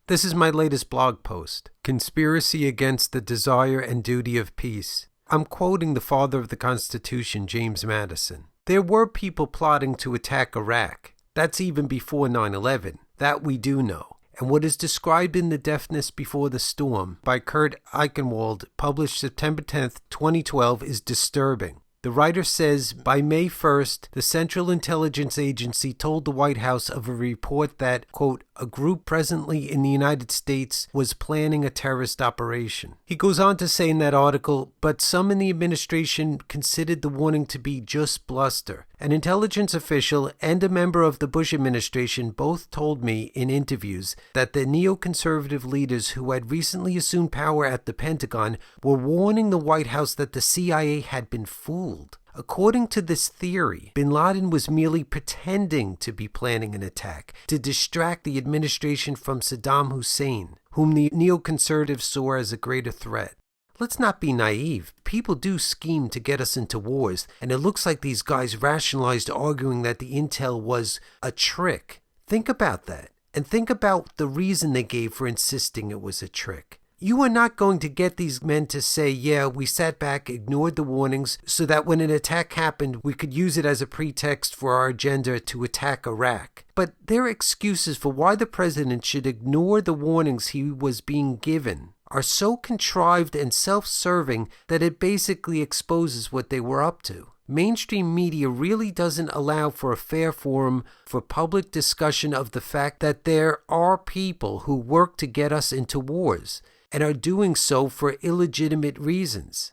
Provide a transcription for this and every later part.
This is my latest blog post, Conspiracy Against the Desire and Duty of Peace. I'm quoting the father of the Constitution, James Madison. There were people plotting to attack Iraq. That's even before 9/11. That we do know. And what is described in The Deafness Before the Storm by Kurt Eichenwald, published September 10th, 2012, is disturbing. The writer says, by May 1st, the Central Intelligence Agency told the White House of a report that, quote, a group presently in the United States was planning a terrorist operation. He goes on to say in that article, but some in the administration considered the warning to be just bluster. An intelligence official and a member of the Bush administration both told me in interviews that the neoconservative leaders who had recently assumed power at the Pentagon were warning the White House that the CIA had been fooled. According to this theory, bin Laden was merely pretending to be planning an attack to distract the administration from Saddam Hussein, whom the neoconservatives saw as a greater threat. Let's not be naive. People do scheme to get us into wars, and it looks like these guys rationalized arguing that the intel was a trick. Think about that, and think about the reason they gave for insisting it was a trick. You are not going to get these men to say, yeah, we sat back, ignored the warnings, so that when an attack happened, we could use it as a pretext for our agenda to attack Iraq. But their excuses for why the president should ignore the warnings he was being given are so contrived and self-serving that it basically exposes what they were up to. Mainstream media really doesn't allow for a fair forum for public discussion of the fact that there are people who work to get us into wars and are doing so for illegitimate reasons.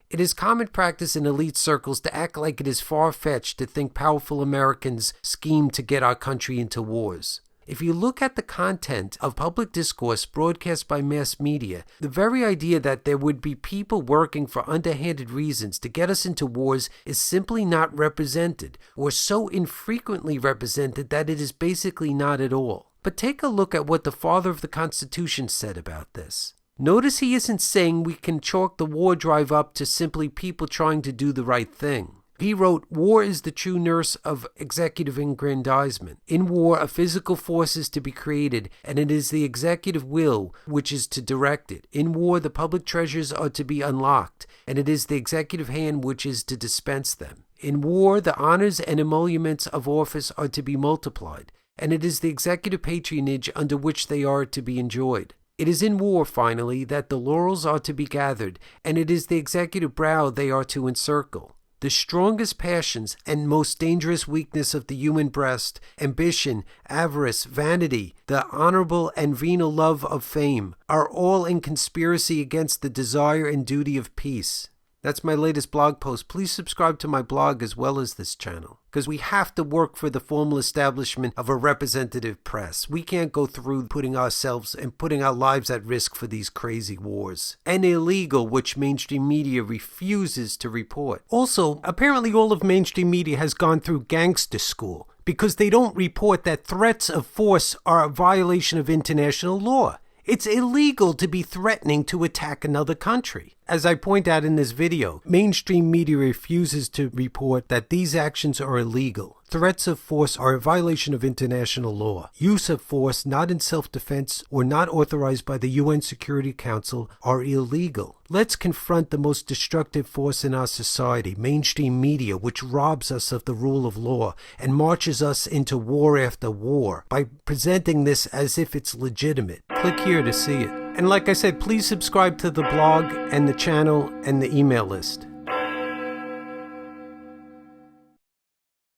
It is common practice in elite circles to act like it is far-fetched to think powerful Americans scheme to get our country into wars. If you look at the content of public discourse broadcast by mass media, the very idea that there would be people working for underhanded reasons to get us into wars is simply not represented, or so infrequently represented that it is basically not at all. But take a look at what the father of the Constitution said about this. Notice he isn't saying we can chalk the war drive up to simply people trying to do the right thing. He wrote, war is the true nurse of executive aggrandizement. In war, a physical force is to be created, and it is the executive will which is to direct it. In war, the public treasures are to be unlocked, and it is the executive hand which is to dispense them. In war, the honors and emoluments of office are to be multiplied, and it is the executive patronage under which they are to be enjoyed. It is in war, finally, that the laurels are to be gathered, and it is the executive brow they are to encircle. The strongest passions and most dangerous weakness of the human breast, ambition, avarice, vanity, the honorable and venal love of fame, are all in conspiracy against the desire and duty of peace. That's my latest blog post. Please subscribe to my blog as well as this channel, because we have to work for the formal establishment of a representative press. We can't go through putting ourselves and putting our lives at risk for these crazy wars. And illegal, which mainstream media refuses to report. Also, apparently all of mainstream media has gone through gangster school, because they don't report that threats of force are a violation of international law. It's illegal to be threatening to attack another country. As I point out in this video, mainstream media refuses to report that these actions are illegal. Threats of force are a violation of international law. Use of force not in self-defense or not authorized by the UN Security Council are illegal. Let's confront the most destructive force in our society, mainstream media, which robs us of the rule of law and marches us into war after war by presenting this as if it's legitimate. Click here to see it. And like I said, please subscribe to the blog and the channel and the email list.